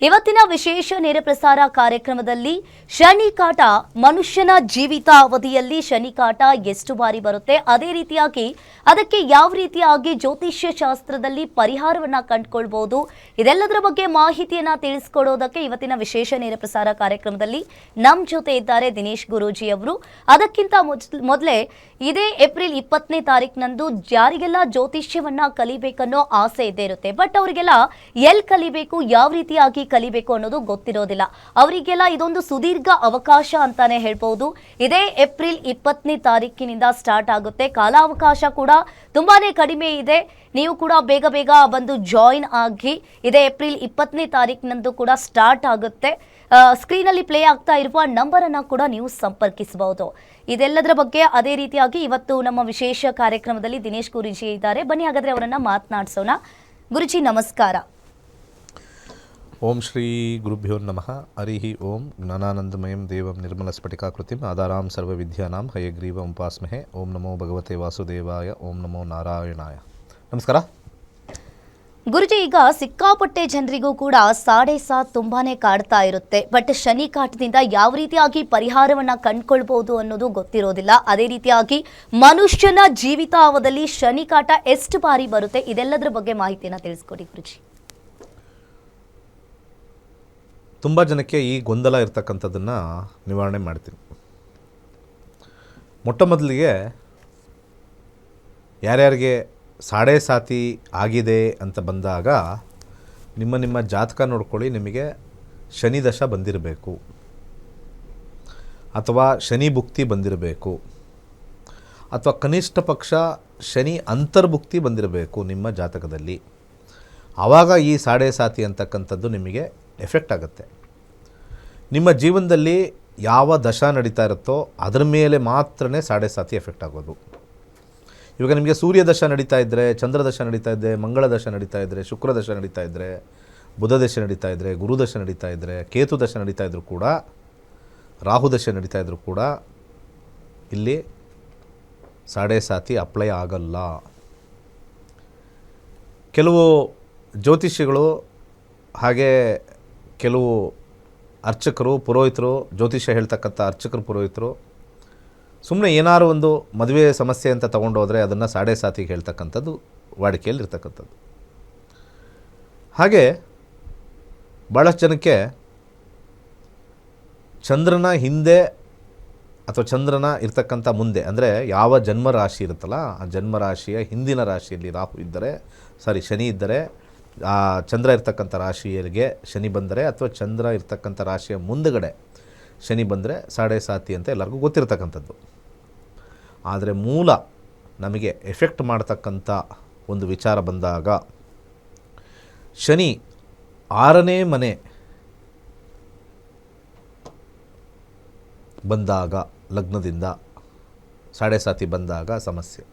ಇವತ್ತಿನ ವಿಶೇಷ ನೇರ ಪ್ರಸಾರ ಕಾರ್ಯಕ್ರಮದಲ್ಲಿ ಶನಿ ಕಾಟ ಮನುಷ್ಯನ ಜೀವಿತಾವಧಿಯಲ್ಲಿ ಶನಿ ಕಾಟ ಎಷ್ಟು ಬಾರಿ ಬರುತ್ತೆ, ಅದೇ ರೀತಿಯಾಗಿ ಅದಕ್ಕೆ ಯಾವ ರೀತಿಯಾಗಿ ಜ್ಯೋತಿಷ್ಯ ಶಾಸ್ತ್ರದಲ್ಲಿ ಪರಿಹಾರವನ್ನ ಕಂಡುಕೊಳ್ಳಬಹುದು, ಇದೆಲ್ಲದರ ಬಗ್ಗೆ ಮಾಹಿತಿಯನ್ನ ತಿಳಿಸಿಕೊಡೋದಕ್ಕೆ ಇವತ್ತಿನ ವಿಶೇಷ ನೇರ ಪ್ರಸಾರ ಕಾರ್ಯಕ್ರಮದಲ್ಲಿ ನಮ್ಮ ಜೊತೆ ಇದ್ದಾರೆ ದಿನೇಶ್ ಗುರೂಜಿ ಅವರು. ಅದಕ್ಕಿಂತ ಮೊದಲೇ ಇದೇ ಏಪ್ರಿಲ್ 20ನೇ ತಾರೀಕಿನಂದು ಯಾರಿಗೆಲ್ಲ ಜ್ಯೋತಿಷ್ಯವನ್ನ ಕಲಿಬೇಕನ್ನೋ ಆಸೆ ಇದ್ದೇ ಇರುತ್ತೆ, ಬಟ್ ಅವರಿಗೆಲ್ಲ ಎಲ್ಲಿ ಕಲಿಬೇಕು, ಯಾವ ರೀತಿಯಾಗಿ ಕಲಿಬೇಕು ಅನ್ನೋದು ಗೊತ್ತಿರೋದಿಲ್ಲ. ಅವರಿಗೆಲ್ಲ ಇದೊಂದು ಸುದೀರ್ಘ ಅವಕಾಶ ಅಂತಾನೆ ಹೇಳ್ಬಹುದು. ಇದೇ ಏಪ್ರಿಲ್ 20ನೇ ತಾರೀಕಿನಿಂದ ಸ್ಟಾರ್ಟ್ ಆಗುತ್ತೆ. ಕಾಲಾವಕಾಶ ಕೂಡ ತುಂಬಾನೇ ಕಡಿಮೆ ಇದೆ. ನೀವು ಕೂಡ ಬೇಗ ಬೇಗ ಬಂದು ಜಾಯಿನ್ ಆಗಿ. ಇದೇ ಏಪ್ರಿಲ್ 20ನೇ ತಾರೀಕಿನಂದು ಕೂಡ ಸ್ಟಾರ್ಟ್ ಆಗುತ್ತೆ. ಸ್ಕ್ರೀನಲ್ಲಿ ಪ್ಲೇ ಆಗ್ತಾ ಇರುವ ನಂಬರ್ ಅನ್ನ ಕೂಡ ನೀವು ಸಂಪರ್ಕಿಸಬಹುದು. ಇದೆಲ್ಲದರ ಬಗ್ಗೆ ಅದೇ ರೀತಿಯಾಗಿ ಇವತ್ತು ನಮ್ಮ ವಿಶೇಷ ಕಾರ್ಯಕ್ರಮದಲ್ಲಿ ದಿನೇಶ್ ಗುರೂಜಿ ಇದ್ದಾರೆ. ಬನ್ನಿ ಹಾಗಾದ್ರೆ ಅವರನ್ನ ಮಾತನಾಡಿಸೋಣ. ಗುರುಜಿ ನಮಸ್ಕಾರ. ಓಂ ಶ್ರೀ ಗುರುಭ್ಯೋ ನಮಃ. ಹರಿ ಓಂ. ಜ್ಞಾನಾನಂದಮಯಂ ದೇವಂ ನಿರ್ಮಲ ಸ್ಫಟಿಕಾಕೃತಿಂ ಆಧಾರಾಂ ಸರ್ವವಿದ್ಯಾನಾಂ ಹಯಗ್ರೀವ ಉಪಾಸ್ಮಹೆ. ಓಂ ನಮೋ ಭಗವತೆ ವಾಸುದೇವಾಯ. ಓಂ ನಮೋ ನಾರಾಯಣಾಯ. ನಮಸ್ಕಾರ ಗುರುಜಿ. ಈಗ ಸಿಕ್ಕಾಪಟ್ಟೆ ಜನರಿಗೂ ಕೂಡ ಸಾಡೆ ಸಾತ್ ತುಂಬಾನೇ ಕಾಡ್ತಾ ಇರುತ್ತೆ, ಬಟ್ ಶನಿ ಕಾಟದಿಂದ ಯಾವ ರೀತಿಯಾಗಿ ಪರಿಹಾರವನ್ನ ಕಂಡುಕೊಳ್ಬಹುದು ಅನ್ನೋದು ಗೊತ್ತಿರೋದಿಲ್ಲ. ಅದೇ ರೀತಿಯಾಗಿ ಮನುಷ್ಯನ ಜೀವಿತಾವಧಿಯಲ್ಲಿ ಶನಿ ಕಾಟ ಎಷ್ಟು ಬಾರಿ ಬರುತ್ತೆ, ಇದೆಲ್ಲದರ ಬಗ್ಗೆ ಮಾಹಿತಿಯನ್ನ ತಿಳಿಸ್ಕೊಡಿ ಗುರುಜಿ. ತುಂಬ ಜನಕ್ಕೆ ಈ ಗೊಂದಲ ಇರ್ತಕ್ಕಂಥದ್ದನ್ನು ನಿವಾರಣೆ ಮಾಡ್ತೀನಿ. ಮೊಟ್ಟ ಮೊದಲಿಗೆ ಯಾರ್ಯಾರಿಗೆ ಸಾಡೆ ಸಾತಿ ಆಗಿದೆ ಅಂತ ಬಂದಾಗ ನಿಮ್ಮ ಜಾತಕ ನೋಡ್ಕೊಳ್ಳಿ. ನಿಮಗೆ ಶನಿ ದಶ ಬಂದಿರಬೇಕು ಅಥವಾ ಶನಿ ಭುಕ್ತಿ ಬಂದಿರಬೇಕು ಅಥವಾ ಕನಿಷ್ಠ ಪಕ್ಷ ಶನಿ ಅಂತರ್ಭುಕ್ತಿ ಬಂದಿರಬೇಕು ನಿಮ್ಮ ಜಾತಕದಲ್ಲಿ. ಆವಾಗ ಈ ಸಾಡೆ ಸಾತಿ ಅಂತಕ್ಕಂಥದ್ದು ನಿಮಗೆ ಎಫೆಕ್ಟ್ ಆಗುತ್ತೆ. ನಿಮ್ಮ ಜೀವನದಲ್ಲಿ ಯಾವ ದಶ ನಡೀತಾ ಇರುತ್ತೋ ಅದರ ಮೇಲೆ ಮಾತ್ರನೇ ಸಾಡೆ ಸಾತಿ ಎಫೆಕ್ಟ್ ಆಗೋದು. ಇವಾಗ ನಿಮಗೆ ಸೂರ್ಯ ದಶ ನಡೀತಾ ಇದ್ದರೆ, ಚಂದ್ರ ದಶ ನಡೀತಾ ಇದ್ದರೆ, ಮಂಗಳ ದಶ ನಡೀತಾ ಇದ್ದರೆ, ಶುಕ್ರ ದಶ ನಡೀತಾ ಇದ್ದರೆ, ಬುಧ ದಶ ನಡೀತಾ ಇದ್ದರೆ, ಗುರು ದಶ ನಡೀತಾ ಇದ್ದರೆ, ಕೇತು ದಶ ನಡೀತಾ ಇದ್ದರೂ ಕೂಡ, ರಾಹು ದಶ ನಡೀತಾ ಇದ್ದರೂ ಕೂಡ ಇಲ್ಲಿ ಸಾಡೆ ಸಾತಿ ಅಪ್ಲೈ ಆಗಲ್ಲ. ಕೆಲವು ಜ್ಯೋತಿಷಿಗಳು ಹಾಗೆ ಕೆಲವು ಅರ್ಚಕರು, ಪುರೋಹಿತರು, ಜ್ಯೋತಿಷ್ಯ ಹೇಳ್ತಕ್ಕಂಥ ಅರ್ಚಕರು, ಪುರೋಹಿತರು ಸುಮ್ಮನೆ ಏನಾರು ಒಂದು ಮದುವೆ ಸಮಸ್ಯೆ ಅಂತ ತೊಗೊಂಡೋದ್ರೆ ಅದನ್ನು ಸಾಡೆ ಸಾತಿಗೆ ಹೇಳ್ತಕ್ಕಂಥದ್ದು ವಾಡಿಕೆಯಲ್ಲಿರ್ತಕ್ಕಂಥದ್ದು. ಹಾಗೆ ಭಾಳಷ್ಟು ಜನಕ್ಕೆ ಚಂದ್ರನ ಹಿಂದೆ ಅಥವಾ ಚಂದ್ರನ ಇರ್ತಕ್ಕಂಥ ಮುಂದೆ, ಅಂದರೆ ಯಾವ ಜನ್ಮರಾಶಿ ಇರುತ್ತಲ್ಲ ಆ ಜನ್ಮರಾಶಿಯ ಹಿಂದಿನ ರಾಶಿಯಲ್ಲಿ ರಾಹು ಇದ್ದರೆ, ಶನಿ ಇದ್ದರೆ, ಆ ಚಂದ್ರ ಇರ್ತಕ್ಕಂಥ ರಾಶಿಯರಿಗೆ ಶನಿ ಬಂದರೆ ಅಥವಾ ಚಂದ್ರ ಇರ್ತಕ್ಕಂಥ ರಾಶಿಯ ಮುಂದುಗಡೆ ಶನಿ ಬಂದರೆ ಸಾಡೆ ಸಾತಿ ಅಂತ ಎಲ್ಲರಿಗೂ ಗೊತ್ತಿರ್ತಕ್ಕಂಥದ್ದು. ಆದರೆ ಮೂಲ ನಮಗೆ ಎಫೆಕ್ಟ್ ಮಾಡ್ತಕ್ಕಂಥ ಒಂದು ವಿಚಾರ ಬಂದಾಗ ಶನಿ 6ನೇ ಮನೆ ಬಂದಾಗ, ಲಗ್ನದಿಂದ ಸಾಡೆ ಸಾತಿ ಬಂದಾಗ ಸಮಸ್ಯೆ.